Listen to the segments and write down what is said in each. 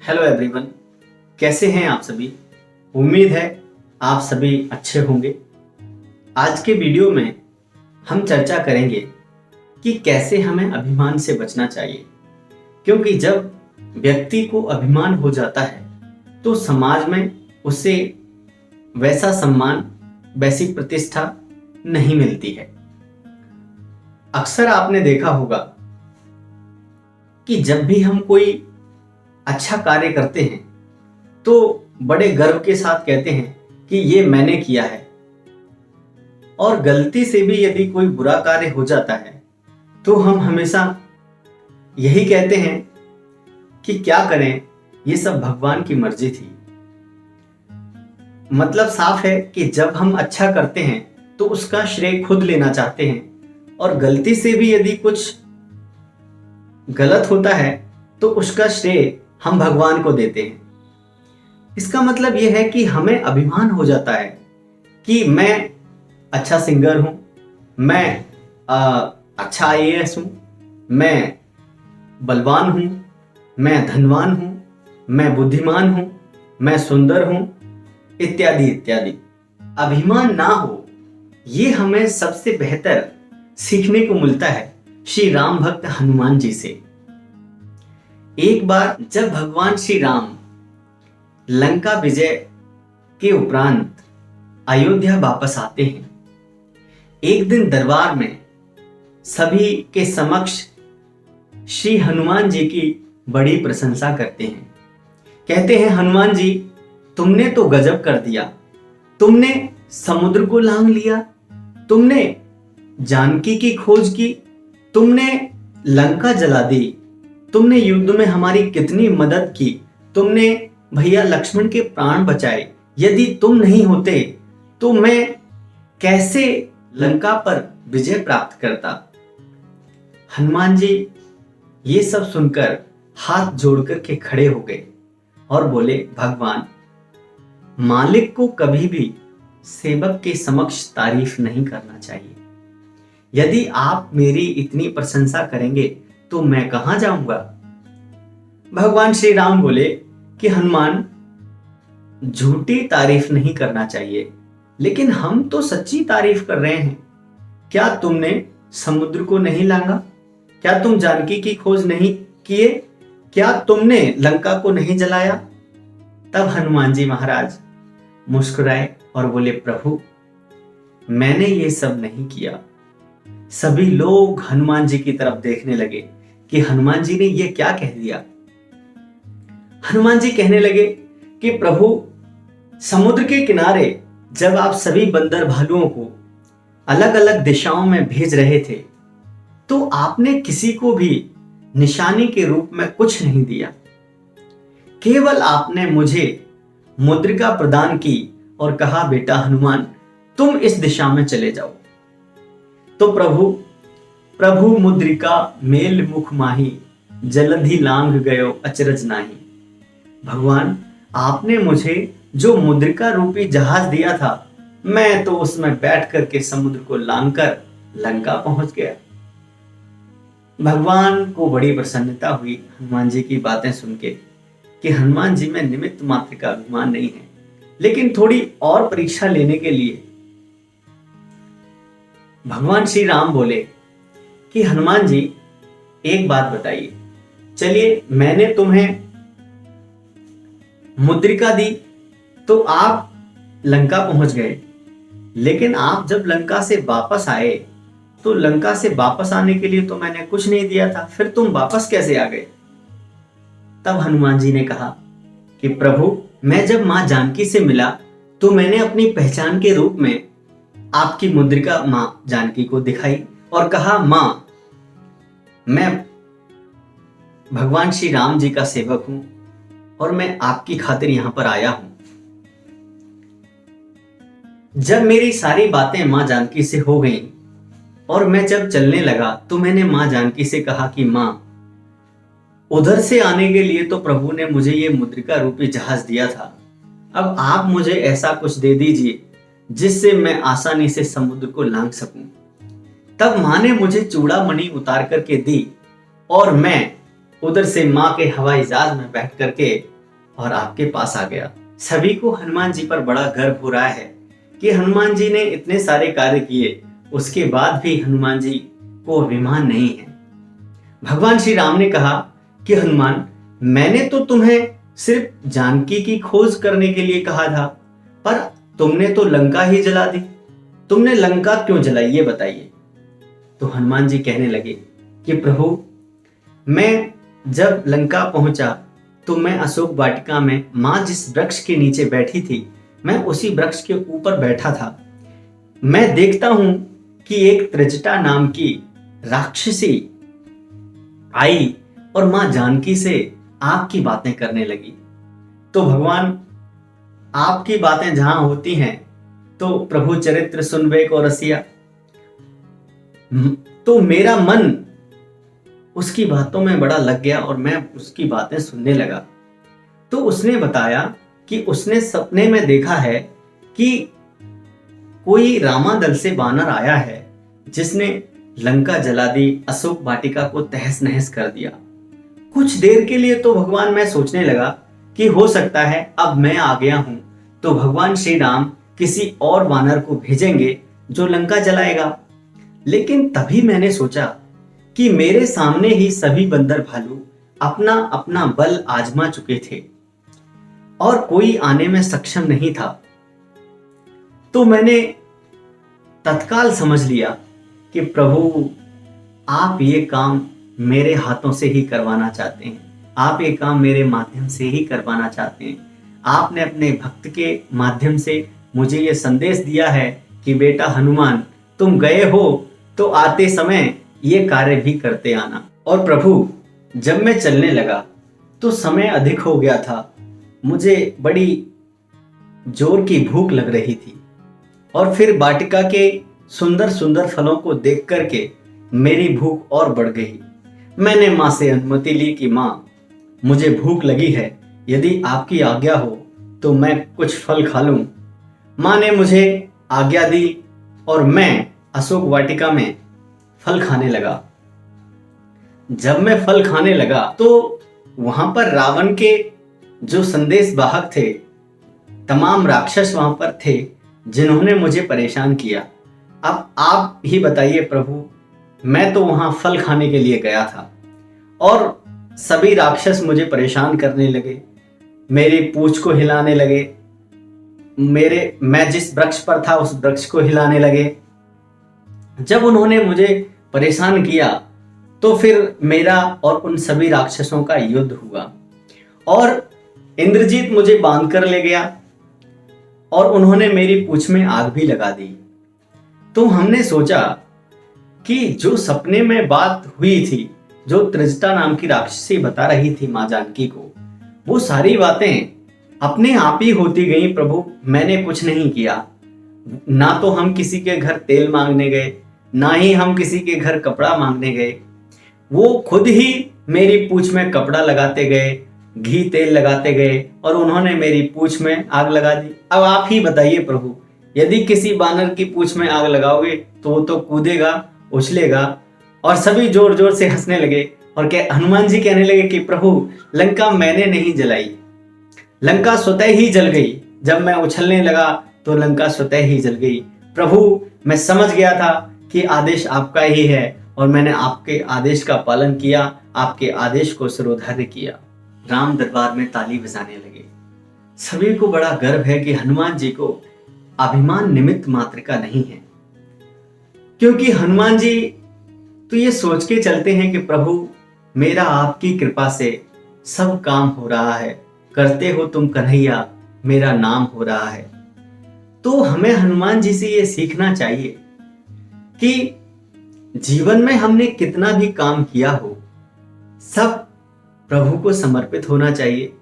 Hello everyone, कैसे हैं आप सभी। उम्मीद है आप सभी अच्छे होंगे। आज के वीडियो में हम चर्चा करेंगे कि कैसे हमें अभिमान से बचना चाहिए, क्योंकि जब व्यक्ति को अभिमान हो जाता है तो समाज में उसे वैसा सम्मान, वैसी प्रतिष्ठा नहीं मिलती है। अक्सर आपने देखा होगा कि जब भी हम कोई अच्छा कार्य करते हैं तो बड़े गर्व के साथ कहते हैं कि ये मैंने किया है, और गलती से भी यदि कोई बुरा कार्य हो जाता है तो हम हमेशा यही कहते हैं कि क्या करें, ये सब भगवान की मर्जी थी। मतलब साफ है कि जब हम अच्छा करते हैं तो उसका श्रेय खुद लेना चाहते हैं, और गलती से भी यदि कुछ गलत होता है तो उसका श्रेय हम भगवान को देते हैं। इसका मतलब यह है कि हमें अभिमान हो जाता है कि मैं अच्छा सिंगर हूं, मैं अच्छा आईएएस हूं, मैं बलवान हूं, मैं धनवान हूं, मैं बुद्धिमान हूं, मैं सुंदर हूं, इत्यादि इत्यादि। अभिमान ना हो, ये हमें सबसे बेहतर सीखने को मिलता है श्री राम भक्त हनुमान जी से। एक बार जब भगवान श्री राम लंका विजय के उपरांत अयोध्या वापस आते हैं, एक दिन दरबार में सभी के समक्ष श्री हनुमान जी की बड़ी प्रशंसा करते हैं। कहते हैं, हनुमान जी तुमने तो गजब कर दिया, तुमने समुद्र को लांघ लिया, तुमने जानकी की खोज की, तुमने लंका जला दी, तुमने युद्ध में हमारी कितनी मदद की, तुमने भैया लक्ष्मण के प्राण बचाए। यदि तुम नहीं होते तो मैं कैसे लंका पर विजय प्राप्त करता। हनुमान जी ये सब सुनकर हाथ जोड़कर के खड़े हो गए और बोले, भगवान, मालिक को कभी भी सेवक के समक्ष तारीफ नहीं करना चाहिए। यदि आप मेरी इतनी प्रशंसा करेंगे तो मैं कहां जाऊंगा। भगवान श्री राम बोले कि हनुमान, झूठी तारीफ नहीं करना चाहिए, लेकिन हम तो सच्ची तारीफ कर रहे हैं। क्या तुमने समुद्र को नहीं लांघा? क्या तुम जानकी की खोज नहीं किए? क्या तुमने लंका को नहीं जलाया? तब हनुमान जी महाराज मुस्कुराए और बोले, प्रभु, मैंने ये सब नहीं किया। सभी लोग हनुमान जी की तरफ देखने लगे कि हनुमान जी ने ये क्या कह दिया। हनुमान जी कहने लगे कि प्रभु, समुद्र के किनारे जब आप सभी बंदर भालुओं को अलग अलग दिशाओं में भेज रहे थे तो आपने किसी को भी निशानी के रूप में कुछ नहीं दिया। केवल आपने मुझे मुद्रिका प्रदान की और कहा, बेटा हनुमान, तुम इस दिशा में चले जाओ। तो प्रभु मुद्रिका मेल मुख माही, जलधि लांघ गयो अचरज नाही। भगवान, आपने मुझे जो मुद्रिका रूपी जहाज दिया था, मैं तो उसमें बैठ करके समुद्र को लांघकर लंका पहुंच गया। भगवान को बड़ी प्रसन्नता हुई हनुमान जी की बातें सुन के कि हनुमान जी में निमित्त मात्र का अभिमान नहीं है। लेकिन थोड़ी और परीक्षा लेने के लिए भगवान श्री राम बोले कि हनुमान जी, एक बात बताइए, चलिए मैंने तुम्हें मुद्रिका दी तो आप लंका पहुंच गए, लेकिन आप जब लंका से वापस आए तो लंका से वापस आने के लिए तो मैंने कुछ नहीं दिया था, फिर तुम वापस कैसे आ गए? तब हनुमान जी ने कहा कि प्रभु, मैं जब मां जानकी से मिला तो मैंने अपनी पहचान के रूप में आपकी मुद्रिका मां जानकी को दिखाई और कहा, मां, मैं भगवान श्री राम जी का सेवक हूं और मैं आपकी खातिर यहां पर आया हूं। जब मेरी सारी बातें मां जानकी से हो गईं और मैं जब चलने लगा तो मैंने मां जानकी से कहा कि मां, उधर से आने के लिए तो प्रभु ने मुझे ये मुद्रिका रूपी जहाज दिया था, अब आप मुझे ऐसा कुछ दे दीजिए जिससे मैं आसानी से समुद्र को लांघ सकूं। तब मां ने मुझे चूड़ामणि उतार करके दी और मैं उधर से माँ के हवाई जहाज में बैठ करके और आपके पास आ गया। सभी को हनुमान जी पर बड़ा गर्व हो रहा है कि हनुमान जी ने इतने सारे कार्य किए, उसके बाद भी हनुमान जी को अभिमान नहीं है। भगवान श्री राम ने कहा कि हनुमान, मैंने तो तुम्हें सिर्फ जानकी की खोज करने के लिए कहा था, पर तुमने तो लंका ही जला दी। तुमने लंका क्यों जलाई, ये बताइए। तो हनुमान जी कहने लगे कि प्रभु, मैं जब लंका पहुंचा तो मैं अशोक वाटिका में मां जिस वृक्ष के नीचे बैठी थी, मैं उसी वृक्ष के ऊपर बैठा था। मैं देखता हूं कि एक त्रिजटा नाम की राक्षसी आई और मां जानकी से आपकी बातें करने लगी। तो भगवान, आपकी बातें जहां होती हैं तो प्रभु चरित्र सुनबे को रसिया, तो मेरा मन उसकी बातों में बड़ा लग गया और मैं उसकी बातें सुनने लगा। तो उसने बताया कि उसने सपने में देखा है कि कोई रामादल से बानर आया है जिसने लंका जला दी, अशोक वाटिका को तहस नहस कर दिया। कुछ देर के लिए तो भगवान मैं सोचने लगा कि हो सकता है अब मैं आ गया हूं तो भगवान श्री राम किसी और वानर को भेजेंगे जो लंका जलाएगा। लेकिन तभी मैंने सोचा कि मेरे सामने ही सभी बंदर भालू अपना अपना बल आजमा चुके थे और कोई आने में सक्षम नहीं था। तो मैंने तत्काल समझ लिया कि प्रभु, आप ये काम मेरे हाथों से ही करवाना चाहते हैं, आप ये काम मेरे माध्यम से ही करवाना चाहते हैं। आपने अपने भक्त के माध्यम से मुझे ये संदेश दिया है कि बेटा हनुमान, तुम गए हो तो आते समय ये कार्य भी करते आना। और प्रभु, जब मैं चलने लगा तो समय अधिक हो गया था, मुझे बड़ी जोर की भूख लग रही थी और फिर वाटिका के सुंदर सुंदर फलों को देख करके मेरी भूख और बढ़ गई। मैंने माँ से अनुमति ली कि माँ, मुझे भूख लगी है, यदि आपकी आज्ञा हो तो मैं कुछ फल खा लूं। माँ ने मुझे आज्ञा दी और मैं अशोक वाटिका में फल खाने लगा। जब मैं फल खाने लगा तो वहां पर रावण के जो संदेश वाहक थे, तमाम राक्षस वहां पर थे जिन्होंने मुझे परेशान किया। अब आप ही बताइए प्रभु, मैं तो वहां फल खाने के लिए गया था और सभी राक्षस मुझे परेशान करने लगे, मेरी पूंछ को हिलाने लगे, मैं जिस वृक्ष पर था उस वृक्ष को हिलाने लगे। जब उन्होंने मुझे परेशान किया तो फिर मेरा और उन सभी राक्षसों का युद्ध हुआ और इंद्रजीत मुझे बांध कर ले गया और उन्होंने मेरी पूंछ में आग भी लगा दी। तो हमने सोचा कि जो सपने में बात हुई थी, जो त्रिजटा नाम की राक्षसी बता रही थी मां जानकी को, वो सारी बातें अपने आप ही होती गई। प्रभु, मैंने कुछ नहीं किया, ना तो हम किसी के घर तेल मांगने गए, ना ही हम किसी के घर कपड़ा मांगने गए। वो खुद ही मेरी पूंछ में कपड़ा लगाते गए, घी तेल लगाते गए और उन्होंने मेरी पूंछ में आग लगा दी। अब आप ही बताइए प्रभु, यदि किसी बानर की पूंछ में आग लगाओगे तो वो तो कूदेगा, उछलेगा। और सभी जोर जोर से हंसने लगे और हनुमान जी कहने लगे कि प्रभु, लंका मैंने नहीं जलाई, लंका स्वतः ही जल गई। जब मैं उछलने लगा तो लंका स्वतः ही जल गई। प्रभु, मैं समझ गया था कि आदेश आपका ही है और मैंने आपके आदेश का पालन किया, आपके आदेश को सिरोधार्य किया। राम दरबार में ताली बजाने लगे। सभी को बड़ा गर्व है कि हनुमान जी को अभिमान निमित्त मात्र का नहीं है, क्योंकि हनुमान जी तो ये सोच के चलते हैं कि प्रभु, मेरा आपकी कृपा से सब काम हो रहा है, करते हो तुम कन्हैया, मेरा नाम हो रहा है। तो हमें हनुमान जी से ये सीखना चाहिए कि जीवन में हमने कितना भी काम किया हो, सब प्रभु को समर्पित होना चाहिए।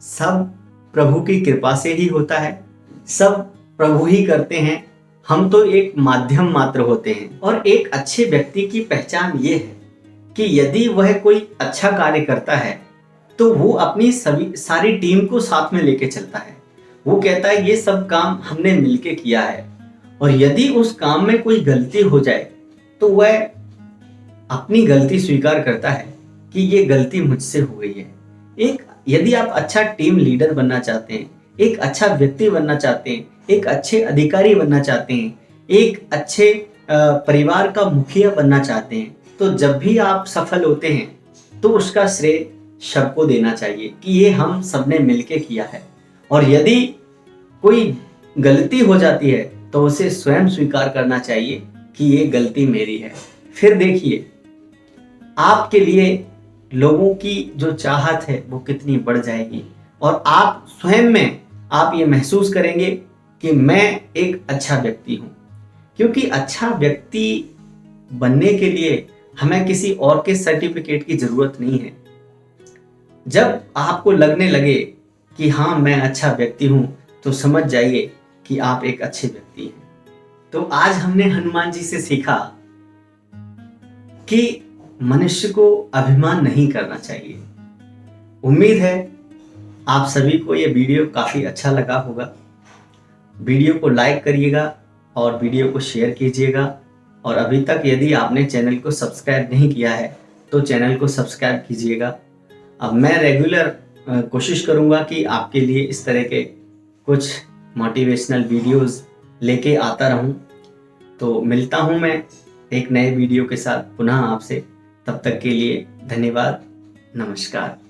सब प्रभु की कृपा से ही होता है, सब प्रभु ही करते हैं, हम तो एक माध्यम मात्र होते हैं। और एक अच्छे व्यक्ति की पहचान ये है कि यदि वह कोई अच्छा कार्य करता है तो वो अपनी सारी टीम को साथ में लेके चलता है। वो कहता है ये सब काम हमने मिलके किया है, और यदि उस काम में कोई गलती हो जाए तो वह अपनी गलती स्वीकार करता है कि ये गलती मुझसे हो गई है। यदि आप अच्छा टीम लीडर बनना चाहते हैं, एक अच्छा व्यक्ति बनना चाहते हैं, एक अच्छे अधिकारी बनना चाहते हैं, एक अच्छे परिवार का मुखिया बनना चाहते हैं, तो जब भी आप सफल होते हैं तो उसका श्रेय सबको देना चाहिए कि ये हम सबने मिलके किया है। और यदि कोई गलती हो जाती है तो उसे स्वयं स्वीकार करना चाहिए कि ये गलती मेरी है। फिर देखिए आपके लिए लोगों की जो चाहत है वो कितनी बढ़ जाएगी और आप स्वयं में आप ये महसूस करेंगे कि मैं एक अच्छा व्यक्ति हूं। क्योंकि अच्छा व्यक्ति बनने के लिए हमें किसी और के सर्टिफिकेट की जरूरत नहीं है। जब आपको लगने लगे कि हाँ मैं अच्छा व्यक्ति हूं तो समझ जाइए कि आप एक अच्छे व्यक्ति हैं। तो आज हमने हनुमान जी से सीखा कि मनुष्य को अभिमान नहीं करना चाहिए। उम्मीद है आप सभी को ये वीडियो काफी अच्छा लगा होगा। वीडियो को लाइक करिएगा और वीडियो को शेयर कीजिएगा। और अभी तक यदि आपने चैनल को सब्सक्राइब नहीं किया है तो चैनल को सब्सक्राइब कीजिएगा। अब मैं रेगुलर कोशिश करूंगा कि आपके लिए इस तरह के कुछ मोटिवेशनल वीडियोस लेके आता रहूं। तो मिलता हूं मैं एक नए वीडियो के साथ पुनः आपसे। तब तक के लिए धन्यवाद। नमस्कार।